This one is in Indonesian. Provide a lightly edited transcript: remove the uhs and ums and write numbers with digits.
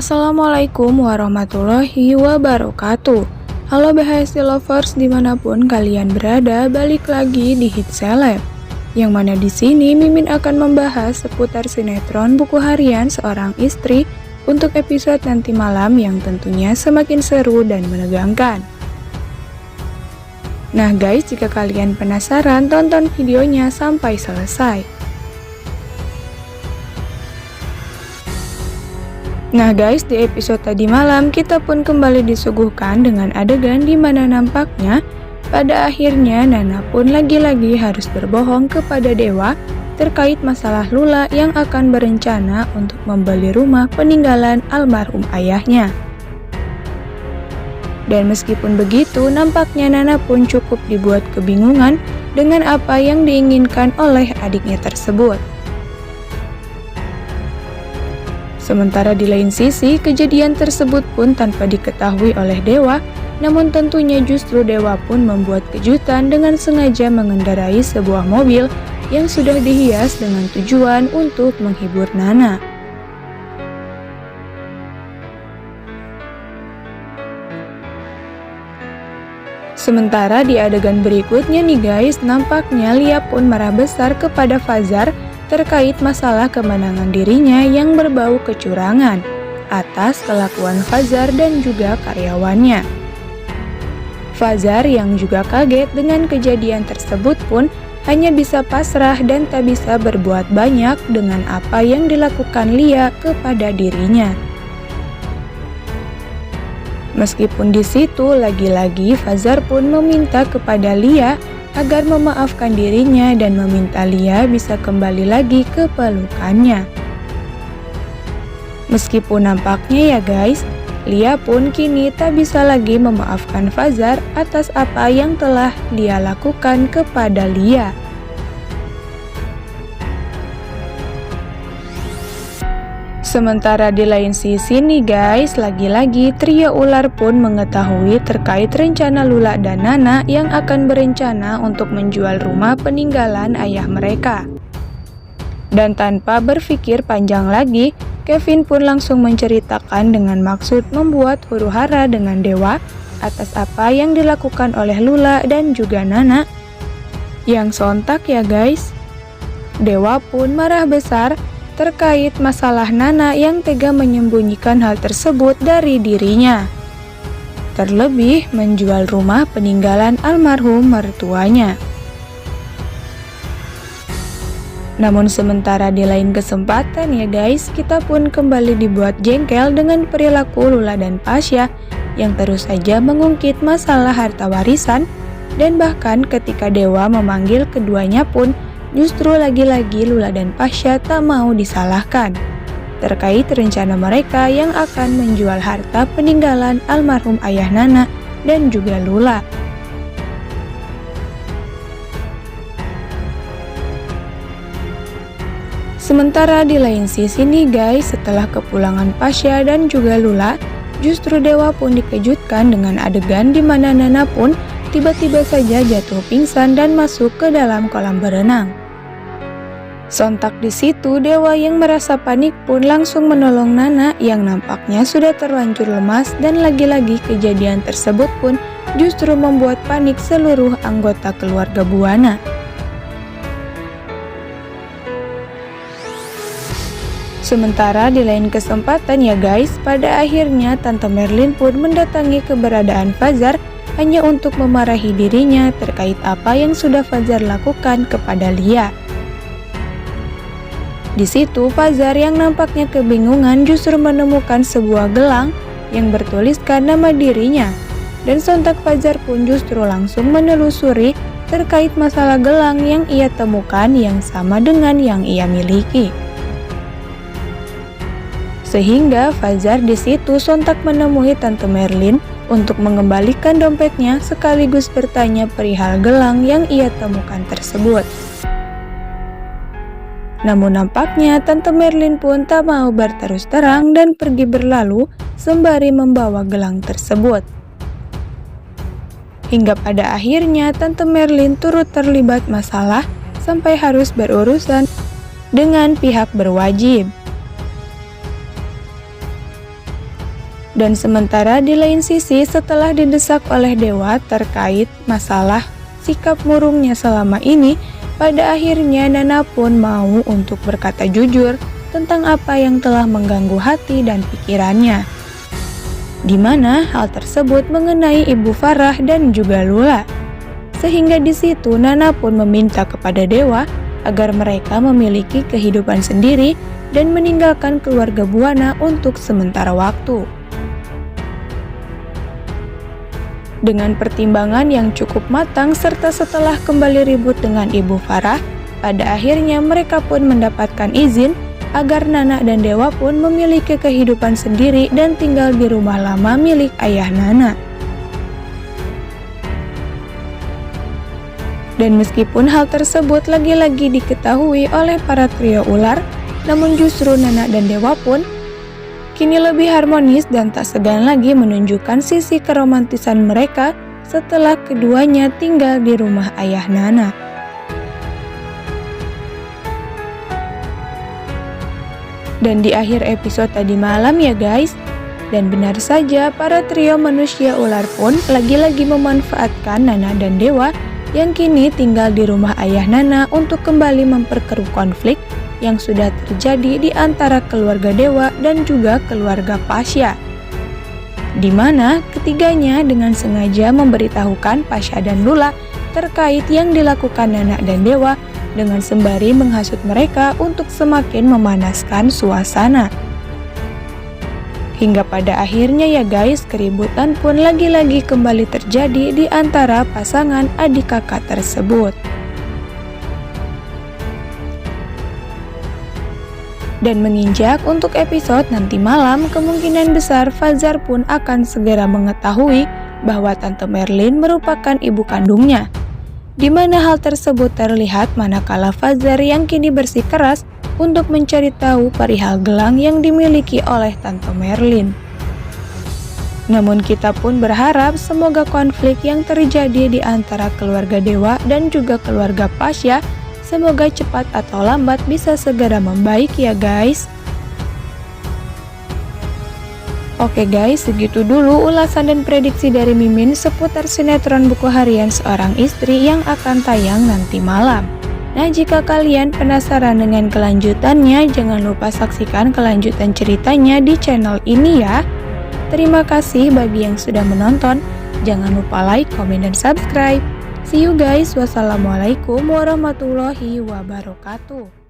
Assalamualaikum warahmatullahi wabarakatuh. Halo BHSD lovers dimanapun kalian berada, balik lagi di Hit Seleb. Yang mana di sini Mimin akan membahas seputar sinetron buku harian seorang istri untuk episode nanti malam yang tentunya semakin seru dan menegangkan. Nah guys, jika kalian penasaran, tonton videonya sampai selesai. Nah guys, di episode tadi malam kita pun kembali disuguhkan dengan adegan di mana nampaknya pada akhirnya Nana pun lagi-lagi harus berbohong kepada Dewa terkait masalah Lula yang akan berencana untuk membeli rumah peninggalan almarhum ayahnya. Dan meskipun begitu, nampaknya Nana pun cukup dibuat kebingungan dengan apa yang diinginkan oleh adiknya tersebut. Sementara di lain sisi, kejadian tersebut pun tanpa diketahui oleh Dewa, namun tentunya justru Dewa pun membuat kejutan dengan sengaja mengendarai sebuah mobil yang sudah dihias dengan tujuan untuk menghibur Nana. Sementara di adegan berikutnya nih guys, nampaknya Lia pun marah besar kepada Fajar terkait masalah kemenangan dirinya yang berbau kecurangan atas kelakuan Fajar dan juga karyawannya. Fajar yang juga kaget dengan kejadian tersebut pun hanya bisa pasrah dan tak bisa berbuat banyak dengan apa yang dilakukan Lia kepada dirinya. Meskipun di situ lagi-lagi Fajar pun meminta kepada Lia agar memaafkan dirinya dan meminta Lia bisa kembali lagi ke pelukannya. Meskipun nampaknya ya guys, Lia pun kini tak bisa lagi memaafkan Fajar atas apa yang telah Lia lakukan kepada Lia. Sementara di lain sisi nih guys, lagi-lagi trio ular pun mengetahui terkait rencana Lula dan Nana yang akan berencana untuk menjual rumah peninggalan ayah mereka. Dan tanpa berpikir panjang lagi, Kevin pun langsung menceritakan dengan maksud membuat huru-hara dengan Dewa atas apa yang dilakukan oleh Lula dan juga Nana. Yang sontak ya guys, Dewa pun marah besar terkait masalah Nana yang tega menyembunyikan hal tersebut dari dirinya. Terlebih menjual rumah peninggalan almarhum mertuanya. Namun sementara di lain kesempatan ya guys, kita pun kembali dibuat jengkel dengan perilaku Lula dan Pasha yang terus saja mengungkit masalah harta warisan, dan bahkan ketika Dewa memanggil keduanya pun justru lagi-lagi Lula dan Pasha tak mau disalahkan terkait rencana mereka yang akan menjual harta peninggalan almarhum ayah Nana dan juga Lula. Sementara di lain sisi nih guys, setelah kepulangan Pasha dan juga Lula, justru Dewa pun dikejutkan dengan adegan di mana Nana pun tiba-tiba saja jatuh pingsan dan masuk ke dalam kolam berenang. Sontak di situ, Dewa yang merasa panik pun langsung menolong Nana yang nampaknya sudah terlanjur lemas, dan lagi-lagi kejadian tersebut pun justru membuat panik seluruh anggota keluarga Buana. Sementara di lain kesempatan ya guys, pada akhirnya Tante Merlin pun mendatangi keberadaan Fajar hanya untuk memarahi dirinya terkait apa yang sudah Fajar lakukan kepada Lia. Di situ Fajar yang nampaknya kebingungan justru menemukan sebuah gelang yang bertuliskan nama dirinya, dan sontak Fajar pun justru langsung menelusuri terkait masalah gelang yang ia temukan yang sama dengan yang ia miliki. Sehingga Fajar di situ sontak menemui Tante Merlin untuk mengembalikan dompetnya sekaligus bertanya perihal gelang yang ia temukan tersebut. Namun nampaknya Tante Merlin pun tak mau berterus terang dan pergi berlalu sembari membawa gelang tersebut. Hingga pada akhirnya Tante Merlin turut terlibat masalah sampai harus berurusan dengan pihak berwajib. Dan sementara di lain sisi, setelah didesak oleh Dewa terkait masalah sikap murungnya selama ini, pada akhirnya Nana pun mau untuk berkata jujur tentang apa yang telah mengganggu hati dan pikirannya. Di mana hal tersebut mengenai Ibu Farah dan juga Lula. Sehingga di situ Nana pun meminta kepada Dewa agar mereka memiliki kehidupan sendiri dan meninggalkan keluarga Buana untuk sementara waktu. Dengan pertimbangan yang cukup matang serta setelah kembali ribut dengan Ibu Farah, pada akhirnya mereka pun mendapatkan izin agar Nana dan Dewa pun memiliki kehidupan sendiri dan tinggal di rumah lama milik ayah Nana. Dan meskipun hal tersebut lagi-lagi diketahui oleh para trio ular, namun justru Nana dan Dewa pun kini lebih harmonis dan tak segan lagi menunjukkan sisi keromantisan mereka setelah keduanya tinggal di rumah ayah Nana. Dan di akhir episode tadi malam ya guys, dan benar saja para trio manusia ular pun lagi-lagi memanfaatkan Nana dan Dewa yang kini tinggal di rumah ayah Nana untuk kembali memperkeruh konflik yang sudah terjadi di antara keluarga Dewa dan juga keluarga Pasha. Di mana ketiganya dengan sengaja memberitahukan Pasha dan Lula terkait yang dilakukan Nana dan Dewa dengan sembari menghasut mereka untuk semakin memanaskan suasana. Hingga pada akhirnya ya guys, keributan pun lagi-lagi kembali terjadi di antara pasangan adik kakak tersebut. Dan menginjak untuk episode nanti malam, kemungkinan besar Fajar pun akan segera mengetahui bahwa Tante Merlin merupakan ibu kandungnya. Di mana hal tersebut terlihat manakala Fajar yang kini bersikeras untuk mencari tahu perihal gelang yang dimiliki oleh Tante Merlin. Namun kita pun berharap semoga konflik yang terjadi di antara keluarga Dewa dan juga keluarga Pasha semoga cepat atau lambat bisa segera membaik ya guys. Oke guys, segitu dulu ulasan dan prediksi dari Mimin seputar sinetron buku harian seorang istri yang akan tayang nanti malam. Nah, jika kalian penasaran dengan kelanjutannya, jangan lupa saksikan kelanjutan ceritanya di channel ini ya. Terima kasih bagi yang sudah menonton. Jangan lupa like, komen, dan subscribe. See you guys. Wassalamualaikum warahmatullahi wabarakatuh.